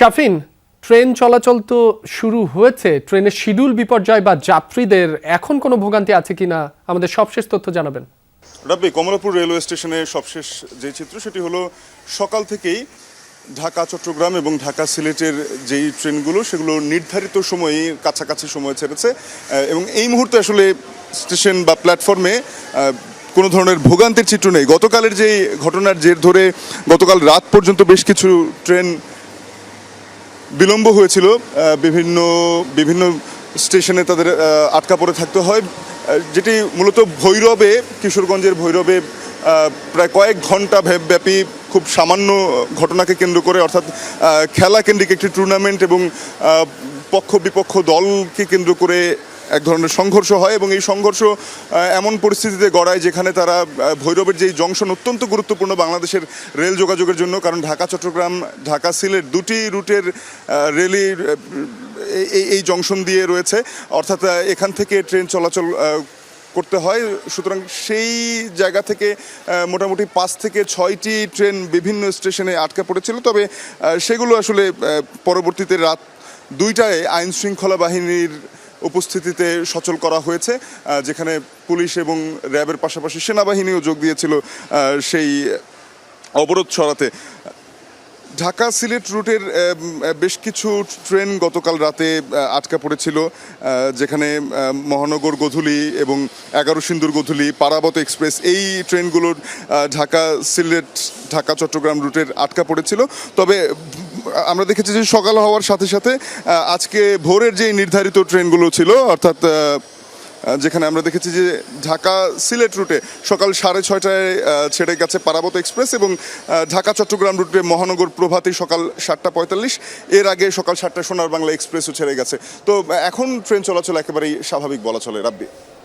Shafin, train চলাচল তো শুরু হয়েছে, ট্রেনের শিডিউল বিপর্যয় বা যাত্রীদের এখন কোনো ভোগান্তি আছে কিনা আমাদের সবশেষ তথ্য জানাবেন। রাব্বি, কমলাপুর রেলওয়ে স্টেশনে সবশেষ যে চিত্র সেটি হলো সকাল থেকেই ঢাকা চট্টগ্রাম এবং ঢাকা সিলেটের যেই ট্রেনগুলো সেগুলো নির্ধারিত সময়ে কাছাকাছি সময় ছেড়েছে এবং এই মুহূর্তে আসলে স্টেশন বা প্ল্যাটফর্মে কোনো ধরনের ভোগান্তির চিত্র নেই। গতকালের যেই ঘটনার জের ধরে গতকাল রাত পর্যন্ত বেশ কিছু ট্রেন বিলম্ব হয়েছিল, বিভিন্ন বিভিন্ন স্টেশনে তাদের আটকা পড়ে থাকতে হয়, যেটি মূলত ভৈরবে, কিশোরগঞ্জের ভৈরবে প্রায় কয়েক ঘন্টা ব্যাপী খুব সামান্য ঘটনাকে কেন্দ্র করে, অর্থাৎ খেলা কেন্দ্রিক একটি টুর্নামেন্ট এবং পক্ষ বিপক্ষ দলকে কেন্দ্র করে এক ধরনের সংঘর্ষ হয় এবং এই সংঘর্ষ এমন পরিস্থিতিতে গড়ায় যেখানে তারা ভৈরবের যেই জংশন অত্যন্ত গুরুত্বপূর্ণ বাংলাদেশের রেল যোগাযোগের জন্য, কারণ ঢাকা চট্টগ্রাম ঢাকা সিলেট দুটি রুটের রেলই এই জংশন দিয়ে রয়েছে, অর্থাৎ এখান থেকে ট্রেন চলাচল করতে হয়। সুতরাং সেই জায়গা থেকে মোটামুটি 5 থেকে 6টি ট্রেন বিভিন্ন স্টেশনে আটকা পড়েছিল, তবে সেগুলো আসলে পরবর্তীতে রাত 2টায় আইন শৃঙ্খলা বাহিনীর উপস্থিতিতে সচল করা হয়েছে, যেখানে পুলিশ এবং র্যাবের পাশাপাশি সেনাবাহিনীও যোগ দিয়েছিল সেই অবরোধ সরাতে। ঢাকা সিলেট রুটের বেশ কিছু ট্রেন গতকাল রাতে আটকা পড়েছিল, যেখানে মহানগর গোধূলি এবং 11 সিন্দুর গোধূলি, পারাবত এক্সপ্রেস, এই ট্রেনগুলোর ঢাকা সিলেট ঢাকা চট্টগ্রাম রুটের আটকা পড়েছিল। তবে আমরা দেখেছি যে সকাল হওয়ার সাথে সাথে আজকে ভোরের যে নির্ধারিত ট্রেনগুলো ছিল, অর্থাৎ যেখানে আমরা দেখেছি যে ঢাকা সিলেট রুটে সকাল 6:30টায় ছেড়ে গেছে পারাবত এক্সপ্রেস এবং ঢাকা চট্টগ্রাম রুটে মহানগর প্রভাতী সকাল 7:45, এর আগে সকাল 7টায় সোনার বাংলা এক্সপ্রেসও ছেড়ে গেছে। তো এখন ট্রেন চলাচল একেবারেই স্বাভাবিক বলা চলে। রাব্বি।